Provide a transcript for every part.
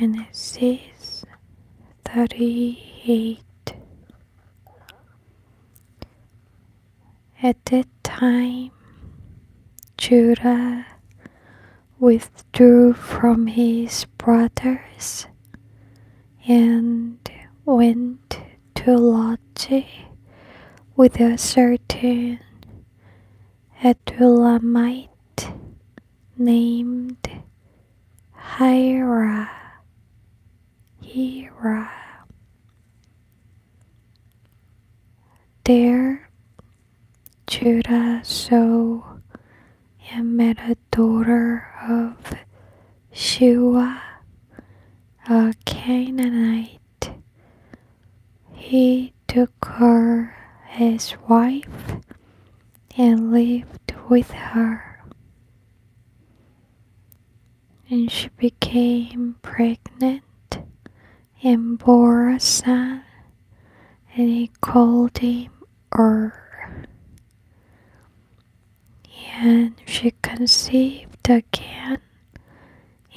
Genesis 38. At that time, Judah withdrew from his brothers and went to lodge with a certain Adullamite named Hira. There Judah saw and met a daughter of Shua, a Canaanite. He took her as wife and lived with her. And she became pregnant and bore a son, and he called him And she conceived again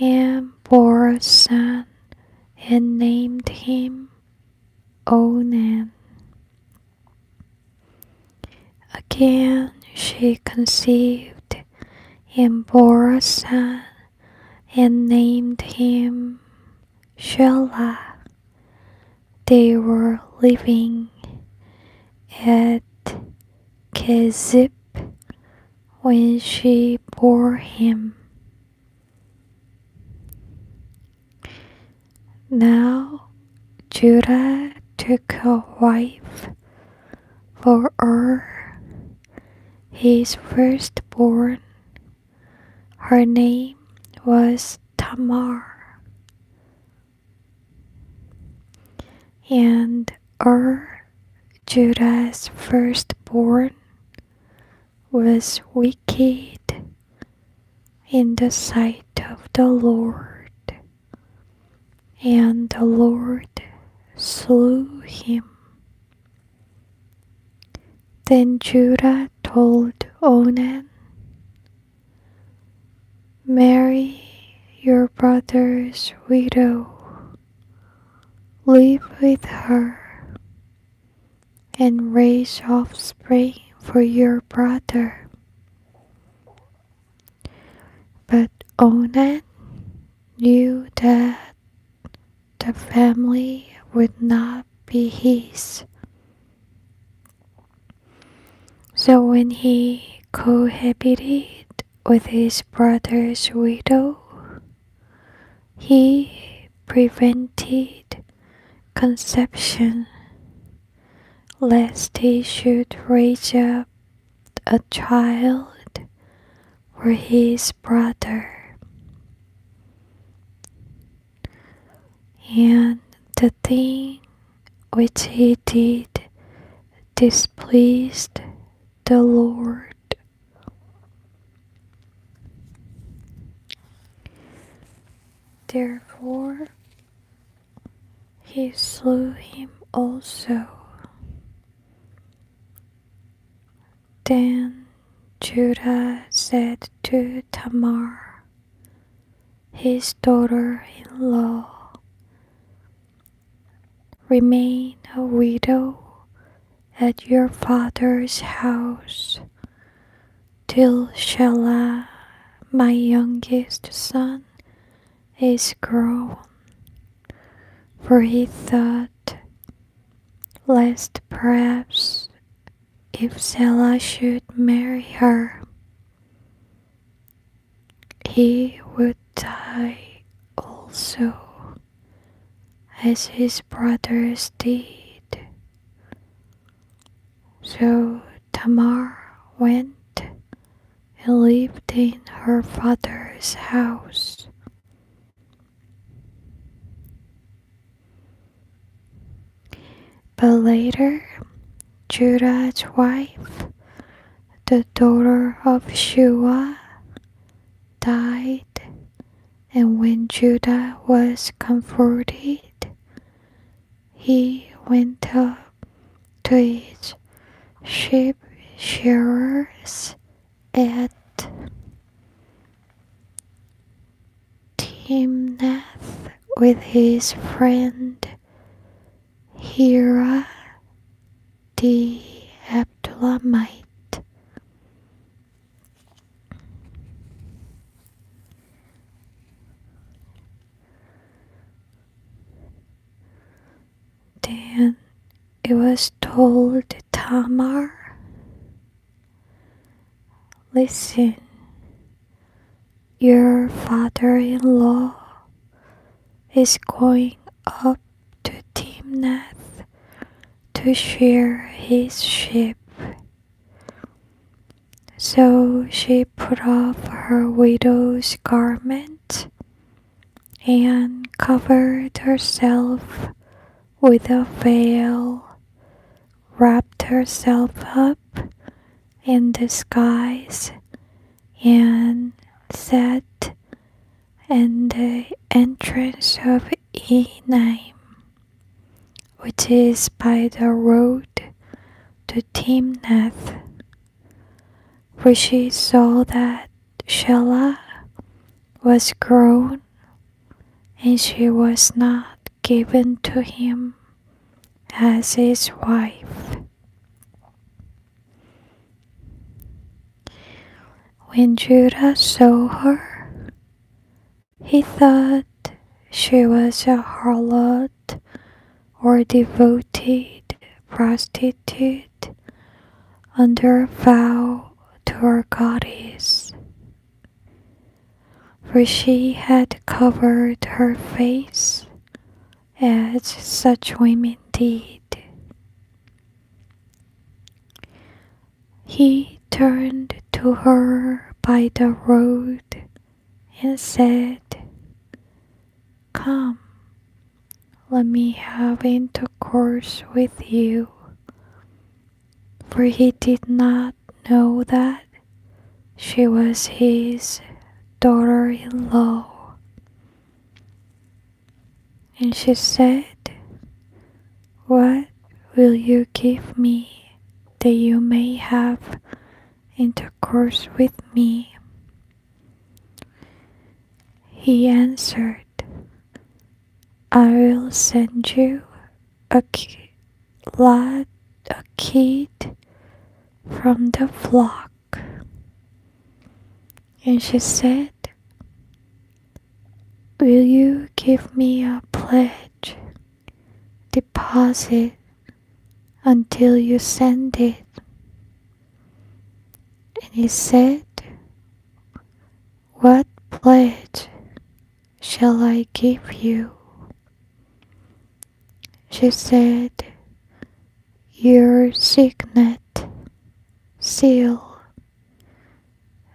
and bore a son and named him Onan. Again she conceived and bore a son and named him Shelah. They were living at Kezib when she bore him. Now Judah took a wife for his firstborn. Her name was Tamar. And Judah's firstborn, was wicked in the sight of the Lord, and the Lord slew him. Then Judah told Onan, "Marry your brother's widow, live with her, and raise offspring for your brother." But Onan knew that the family would not be his. So when he cohabited with his brother's widow, he prevented conception, lest he should raise up a child for his brother. And the thing which he did displeased the Lord. Therefore he slew him also. Then Judah said to Tamar, his daughter-in-law, "Remain a widow at your father's house till Shelah, my youngest son, is grown." For he thought, lest perhaps if Shelah should marry her, he would die also, as his brothers did. So Tamar went and lived in her father's house. But later, Judah's wife, the daughter of Shua, died, and when Judah was comforted, he went up to his sheep shearers at Timnath with his friend Hira the Abdullamite. Then it was told Tamar, listen, your father-in-law is going up to Timnath to shear his sheep. So she put off her widow's garment and covered herself with a veil, wrapped herself up in disguise, and sat in the entrance of Enaim, which is by the road to Timnath, for she saw that Shelah was grown, and she was not given to him as his wife. When Judah saw her, he thought she was a harlot or devoted prostitute under a vow to her goddess, for she had covered her face as such women did. He turned to her by the road and said, come, let me have intercourse with you. For he did not know that she was his daughter-in-law. And she said, what will you give me that you may have intercourse with me? He answered, I will send you a kid from the flock. And she said, will you give me a pledge deposit until you send it? And he said, what pledge shall I give you? She said, your signet seal,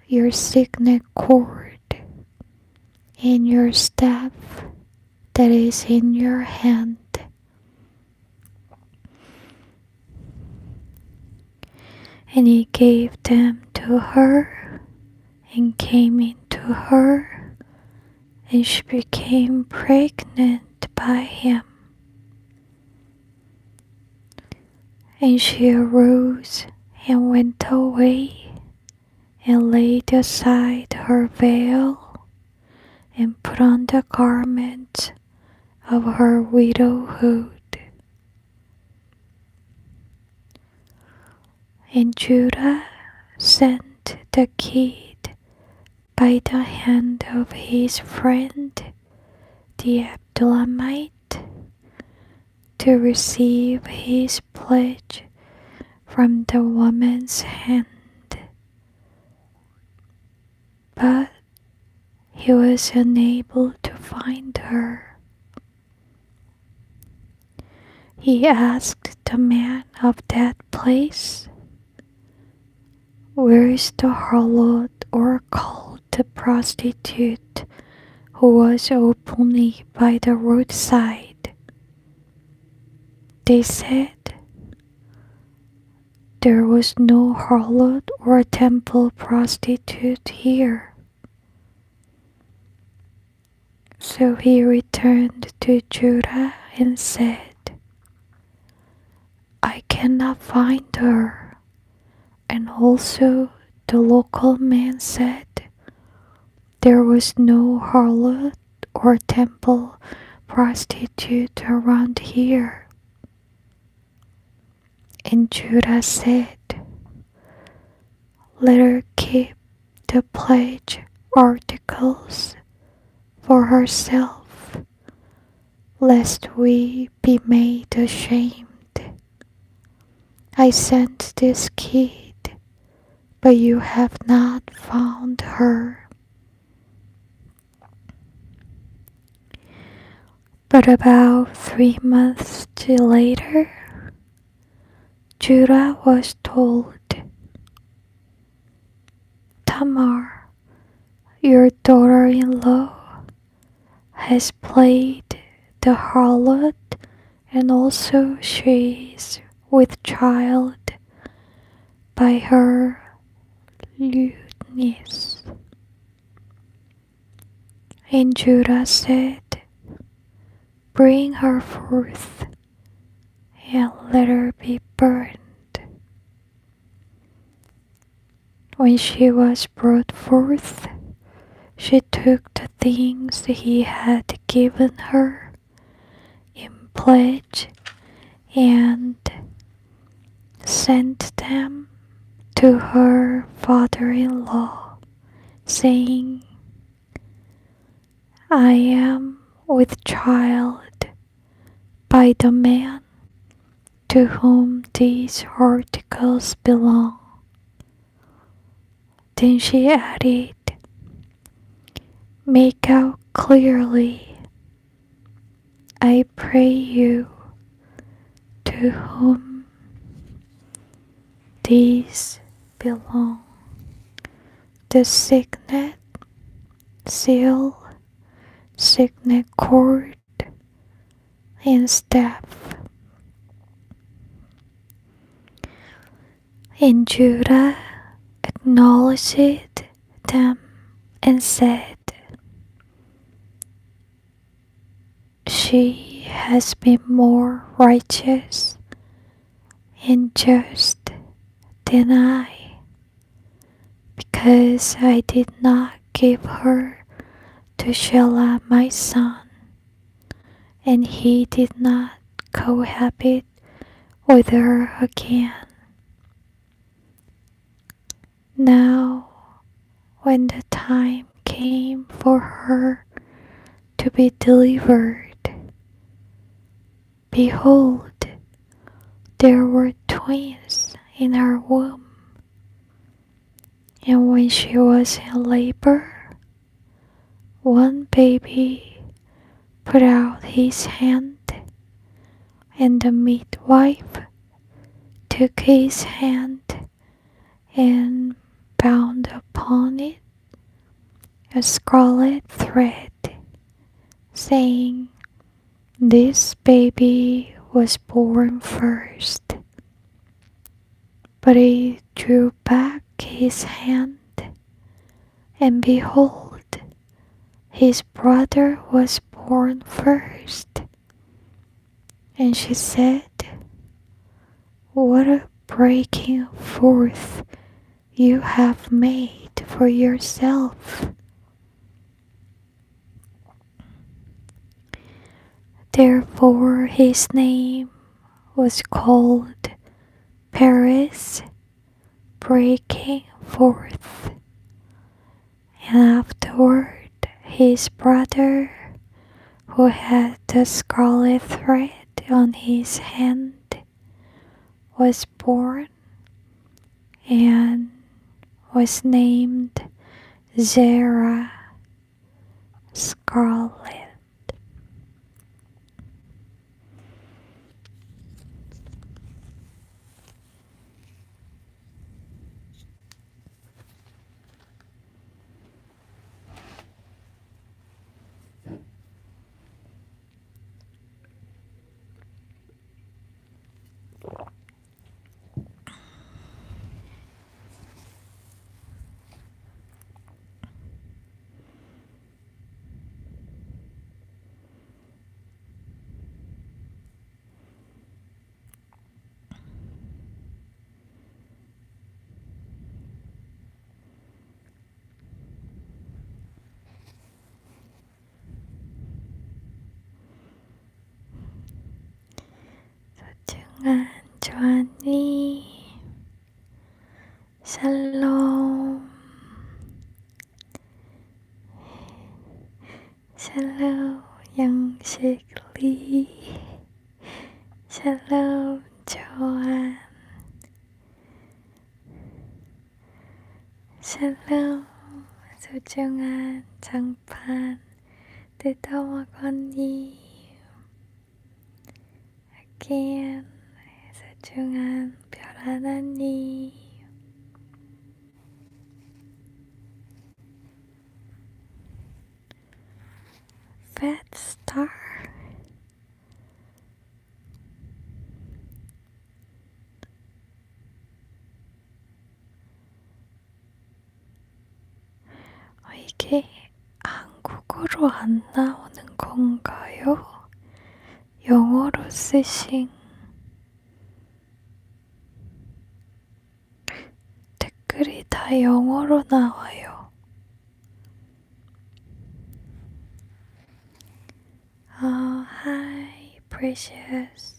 your signet cord, and your staff that is in your hand. And he gave them to her and came into her, and she became pregnant by him. And she arose and went away and laid aside her veil and put on the garment of her widowhood. And Judah sent the kid by the hand of his friend the Abdullamite to receive his pledge from the woman's hand. But he was unable to find her. He asked the man of that place, where is the harlot or called the prostitute who was openly by the roadside? They said, there was no harlot or temple prostitute here. So he returned to Judah and said, I cannot find her. And also the local man said, there was no harlot or temple prostitute around here. And Judah said, let her keep the pledge articles for herself, lest we be made ashamed. I sent this kid, but you have not found her. But about 3 months later, Judah was told, Tamar, your daughter-in-law, has played the harlot, and also she is with child by her lewdness. And Judah said, bring her forth, and let her be burned. When she was brought forth, she took the things he had given her in pledge and sent them to her father-in-law, saying, I am with child by the man to whom these articles belong. Then she added, make out clearly, I pray you, to whom these belong. The signet, seal, signet cord, and staff. And Judah acknowledged them and said, she has been more righteous and just than I, because I did not give her to Shelah my son, and he did not cohabit with her again. Now, when the time came for her to be delivered, behold, there were twins in her womb. And when she was in labor, one baby put out his hand, and the midwife took his hand and bound upon it a scarlet thread, saying, this baby was born first. But he drew back his hand, and behold, his brother was born first. And she said, what a breaking forth you have made for yourself. Therefore his name was called Perez, breaking forth. And afterward his brother, who had the scarlet thread on his hand, was born and was named Zerah, scarlet. 좋았니? 샬롬, 샬롬, 영식리, 샬롬, 조안, 샬롬, 소중한 장판, 뜯어먹었니? again, 소중한 별 하나님. Fat star. 이게 한국어로 안 나오는 건가요? 영어로 쓰신 댓글이 다 영어로 나와요. Hi, precious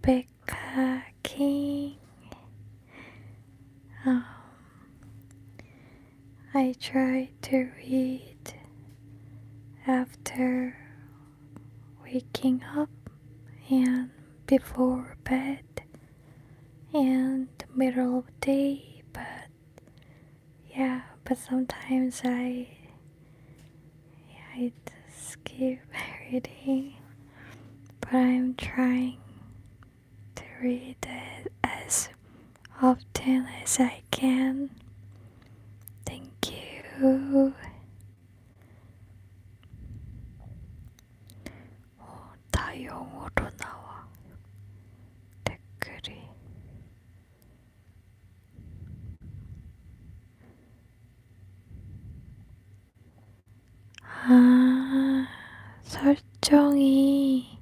Becca King. I try to read after waking up and before bed and the middle of the day, but sometimes I skip reading, but I'm trying to read it as often as I can. Thank you. 다 영어로 나와, 댓글이. 설정이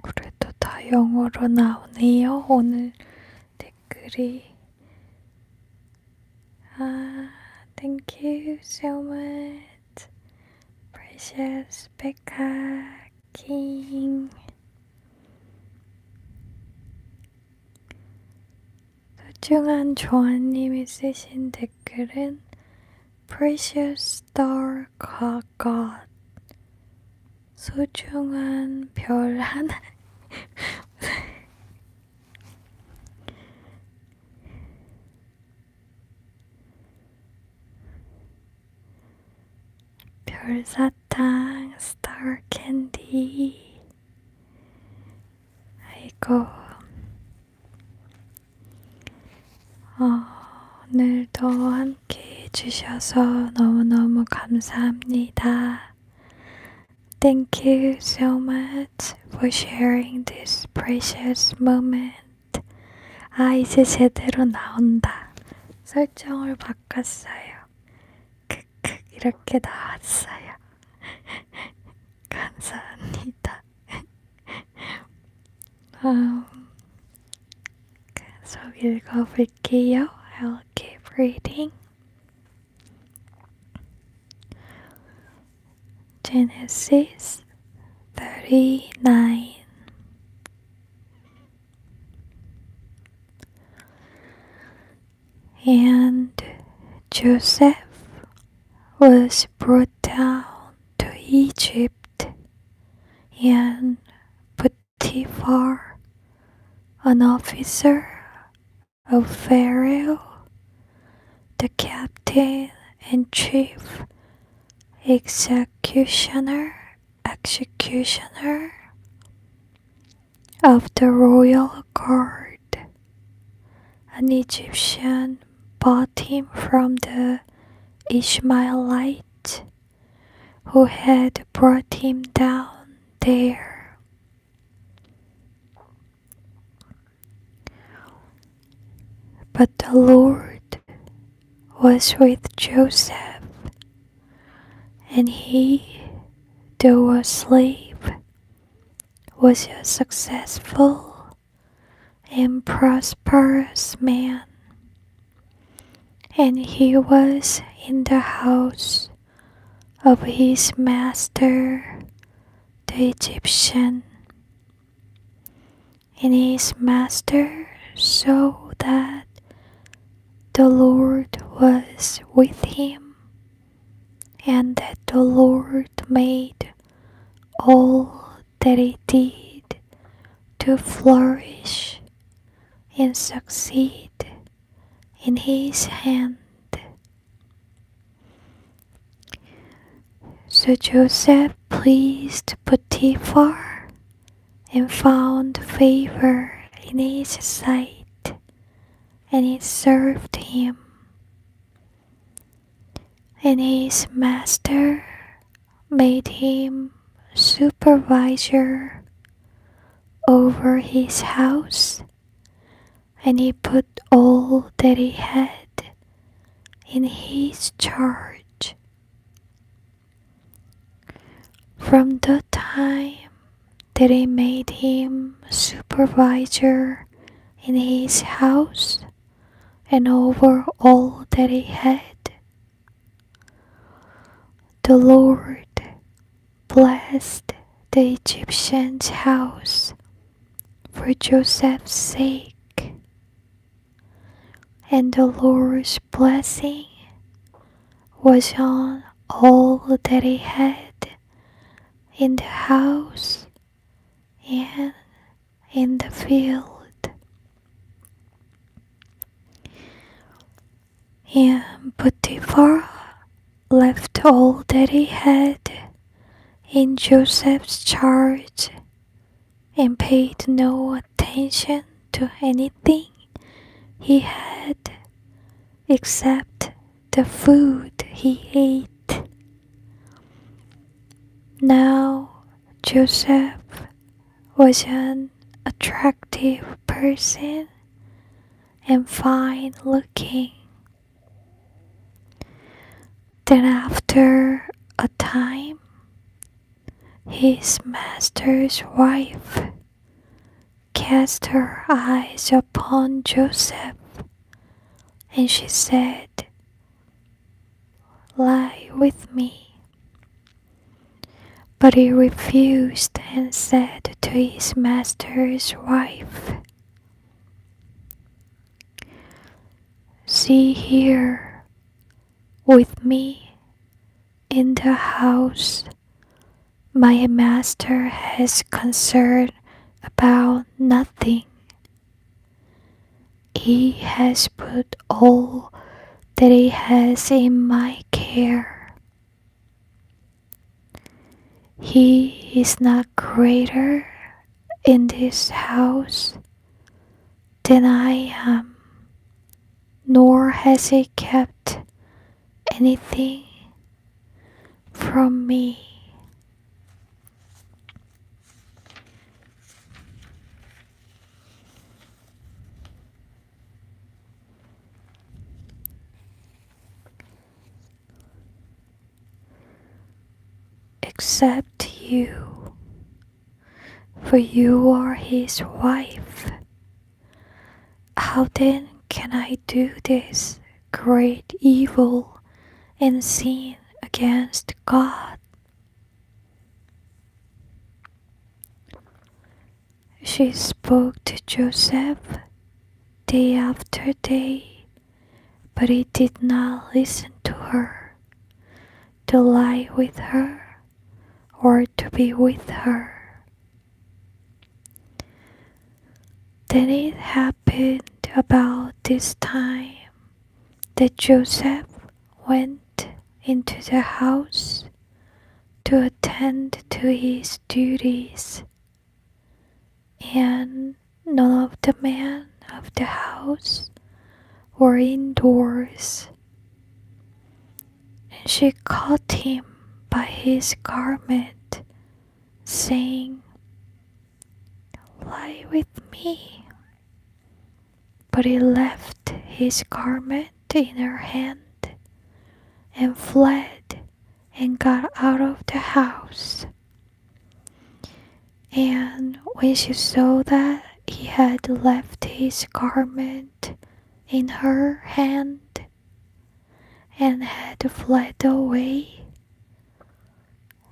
그래도 다 영어로 나오네요, 오늘 댓글이. Thank you so much, precious Becca King. 소중한 조아님이 쓰신 댓글은 Precious Star God, 소중한 별 하나. 별사탕, Star Candy. 아이고, 오늘도 함께 해주셔서 너무너무 감사합니다. Thank you so much for sharing this precious moment. 이제 제대로 나온다. 설정을 바꿨어요. 크크 이렇게 나왔어요. 감사합니다. 계속 읽어볼게요. I'll keep reading. Genesis 39. And Joseph was brought down to Egypt, and Potiphar, an officer of Pharaoh, the captain and chief executioner of the royal guard, an Egyptian, bought him from the Ishmaelites who had brought him down there. But the Lord was with Joseph, and he, though a slave, was a successful and prosperous man, and he was in the house of his master, the Egyptian. And his master saw that the Lord was with him, and that the Lord made all that he did to flourish and succeed in his hand. So Joseph pleased Potiphar and found favor in his sight, and he served him. And his master made him supervisor over his house, and he put all that he had in his charge. From the time that he made him supervisor in his house and over all that he had, the Lord blessed the Egyptian's house for Joseph's sake, and the Lord's blessing was on all that he had in the house and in the field. And Potiphar left all that he had in Joseph's charge and paid no attention to anything he had except the food he ate. Now Joseph was an attractive person and fine looking. Then after a time, his master's wife cast her eyes upon Joseph, and she said, "Lie with me." But he refused and said to his master's wife, "See here with me in the house. My master has concern about nothing. He has put all that he has in my care. He is not greater in this house than I am, nor has he kept anything from me." Except you, for you are his wife. How then can I do this great evil and sin against God? She spoke to Joseph day after day, but he did not listen to her, to lie with her, or to be with her. Then it happened about this time that Joseph went into the house to attend to his duties, and none of the men of the house were indoors. And she caught him by his garment, saying, "Lie with me." But he left his garment in her hand and fled and got out of the house. And when she saw that he had left his garment in her hand and had fled away,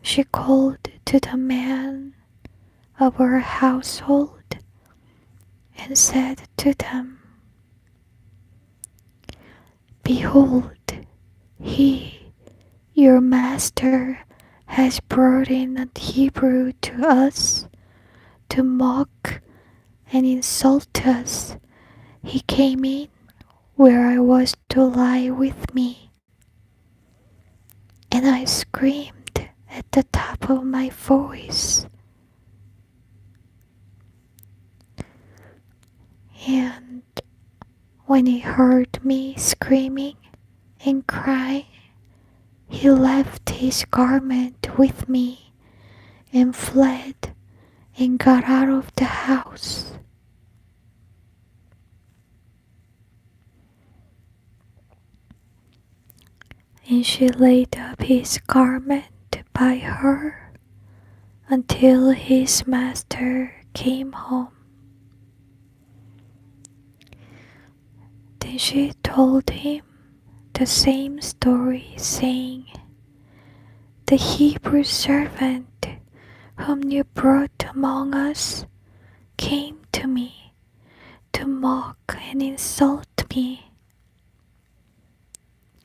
she called to the man of her household and said to them, "Behold, he, your master, has brought in a Hebrew to us to mock and insult us. He came in where I was to lie with me, and I screamed at the top of my voice. And when he heard me screaming and crying, he left his garment with me and fled and got out of the house." And she laid up his garment by her until his master came home. Then she told him the same story, saying, "The Hebrew servant whom you brought among us came to me to mock and insult me.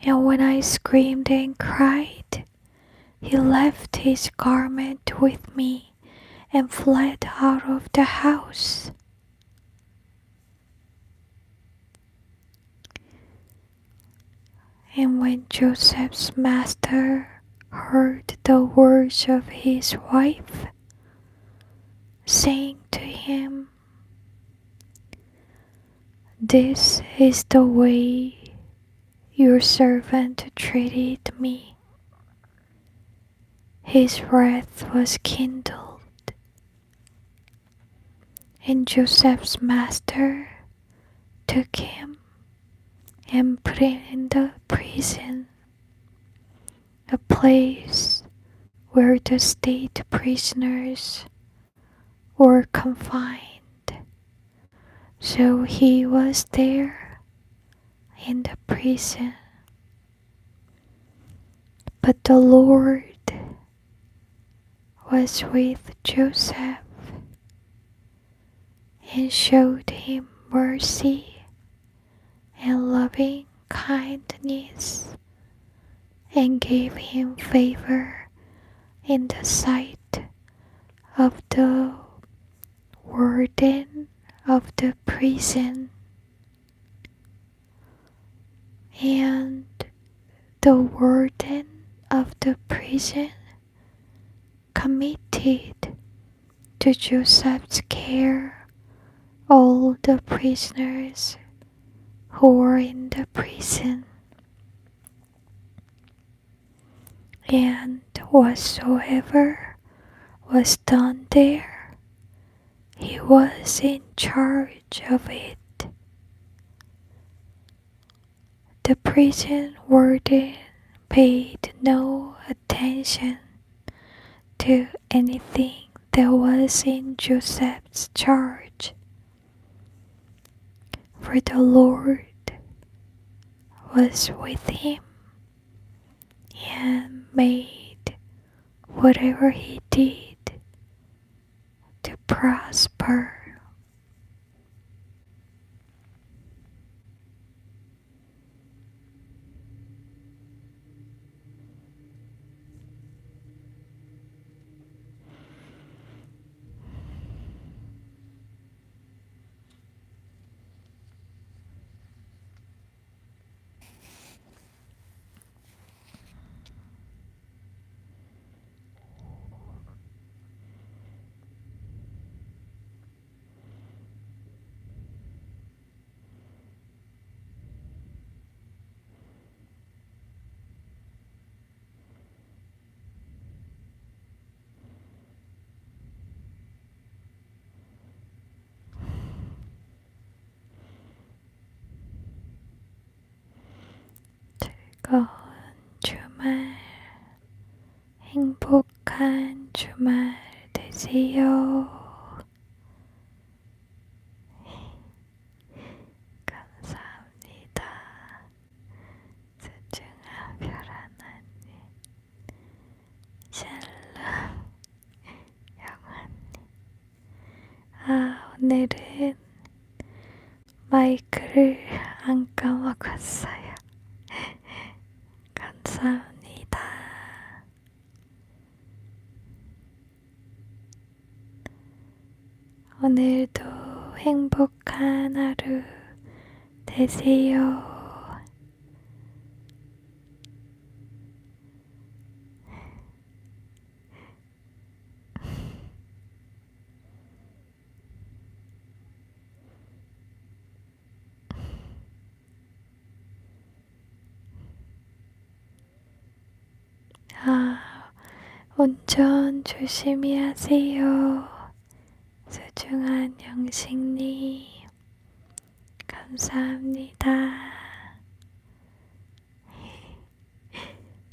And when I screamed and cried, he left his garment with me and fled out of the house." And when Joseph's master heard the words of his wife, saying to him, "This is the way your servant treated me," his wrath was kindled. And Joseph's master took him and put him in the prison, a place where the state prisoners were confined. So he was there in the prison. But the Lord was with Joseph and showed him mercy and loving kindness and gave him favor in the sight of the warden of the prison. And the warden of the prison committed to Joseph's care all the prisoners who were in the prison. And whatsoever was done there, he was in charge of it. The prison warden paid no attention to anything that was in Joseph's charge, for the Lord was with him and made whatever he did to prosper. 되세요. 감사합니다. 소중한 별 하나님, 샬롬 영원히. 오늘은 마이크를 안 까먹었어요. 감사합니다. 오늘도 행복한 하루 되세요. 운전 조심히 하세요. 소중한 영식님, 감사합니다.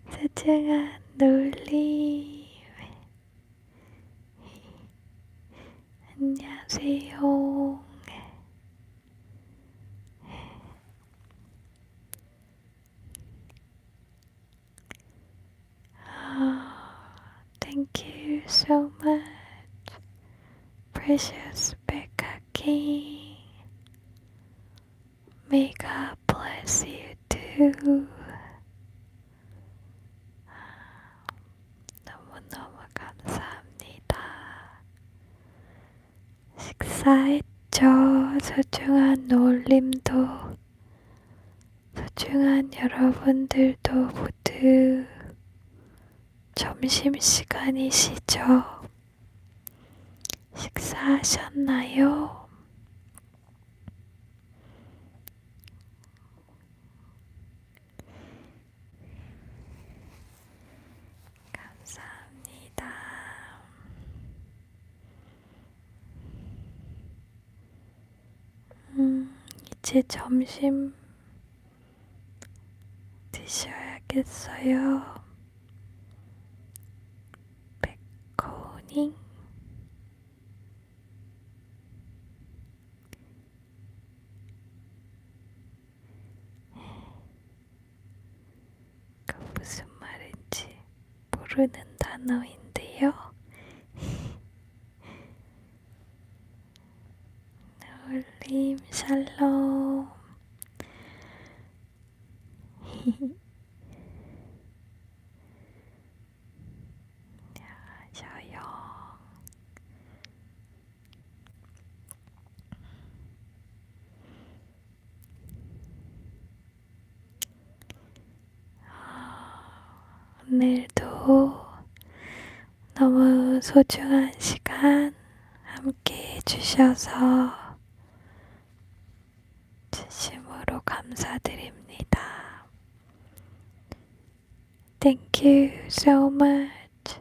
소중한 놀림, 안녕하세요. Thank you so much, precious Becca King. May God bless you too. 너무너무 감사합니다. 식사했죠? 소중한 놀림도, 소중한 여러분들도 모두 점심시간이시죠? 식사하셨나요? 감사합니다. 이제 점심 드셔야겠어요. 백호닝. 그 무슨 말인지 모르는 단어인데요. 놀림 샬롬. 저요. 오늘도 너무 소중한 시간 함께 해주셔서 진심으로 감사드립니다. Thank you so much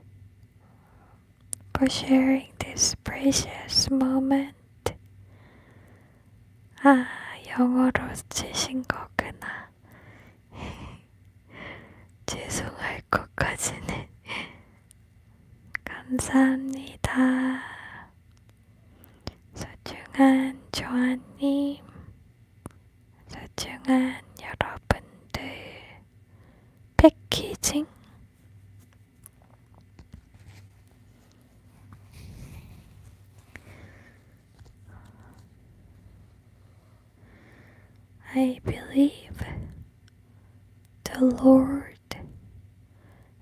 for sharing this precious moment. 영어로 쓰신 거구나. 죄송할 것까지는. 감사합니다. 소중한 조아님, 소중한 여러분들, 패키징. I believe the Lord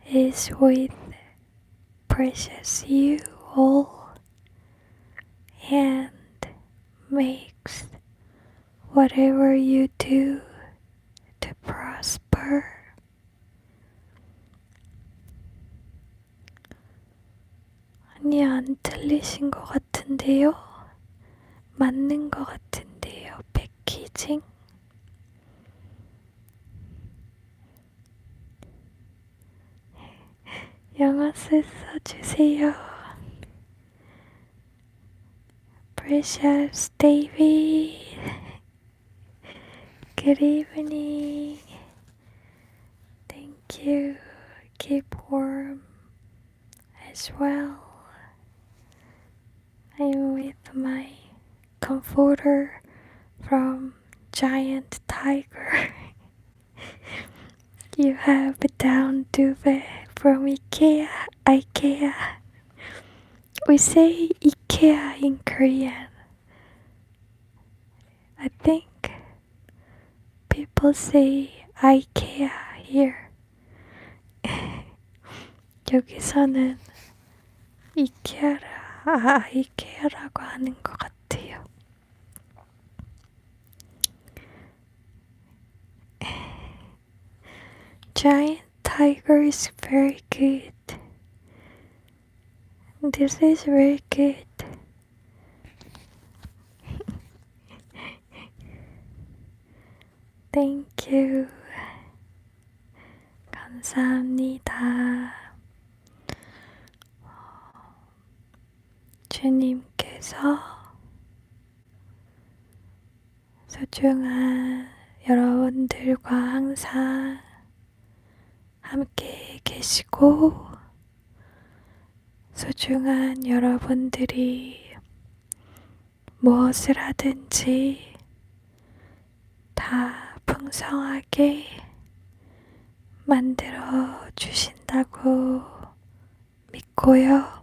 is with precious you all and makes whatever you do to prosper. 아니, 안 틀리신 것 같은데요? 맞는 것 같은데요, 패키징? 영어 써주세요. Precious David, good evening. Thank you. Keep warm as well. I'm with my comforter from Giant Tiger. You have a down duvet from IKEA. We say IKEA in Korean. I think people say IKEA here. 여기서는 이케아라고 하는 것 같아요. Giant Tiger is very good. This is very good. Thank you. 감사합니다. 주님께서 소중한 여러분들과 항상 함께 계시고 소중한 여러분들이 무엇을 하든지 다 풍성하게 만들어 주신다고 믿고요.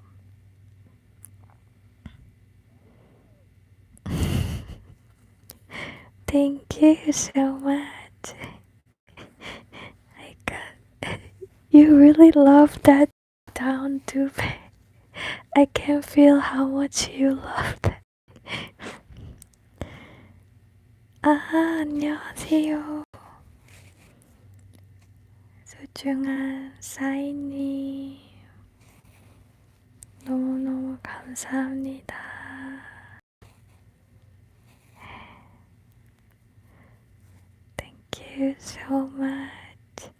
Thank you so much. You really love that down duvet. I can feel how much you love that. 안녕하세요. 소중한 사인님. 너무너무 감사합니다. Thank you so much.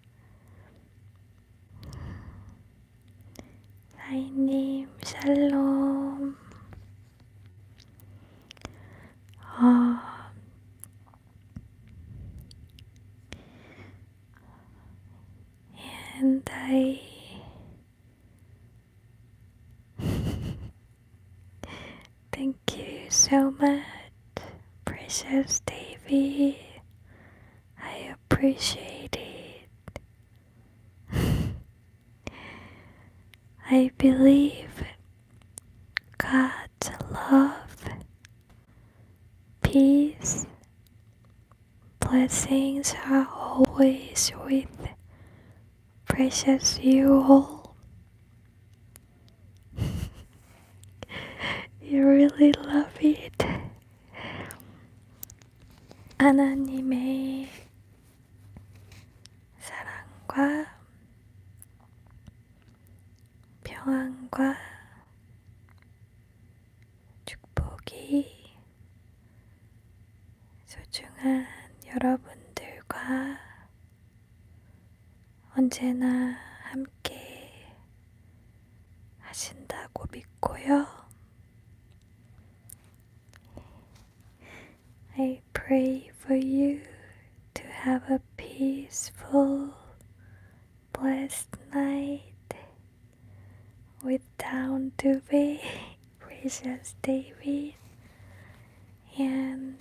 사인님, 샬롬. And I thank you so much, precious David. I appreciate it. I believe God's love, peace, blessings are always with precious you all. You really love it. 하나님의 사랑과 평안과 축복이 소중한 여러분들과 언제나 함께 하신다고 믿고요. I pray for you to have a peaceful, blessed night with down duvet, precious David, and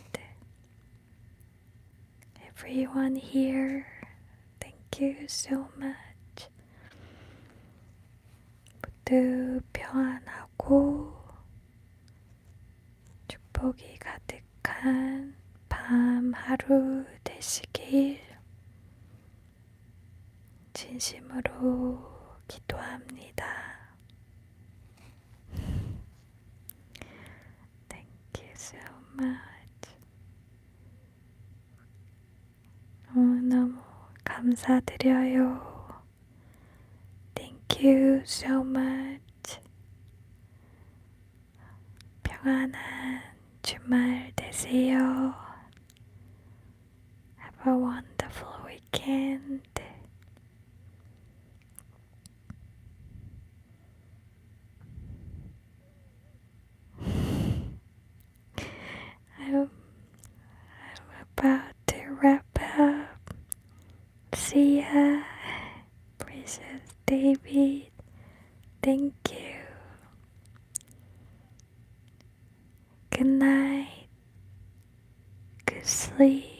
everyone here. Thank you so much. 모두 평안하고 축복이 가득한 밤 하루 되시길 진심으로 기도합니다. Thank you so much. 너무너무 감사드려요. Thank you so much. 평안한 주말 되세요. Have a wonderful weekend. I'm about to wrap up. See ya, precious David. Thank you. sleep.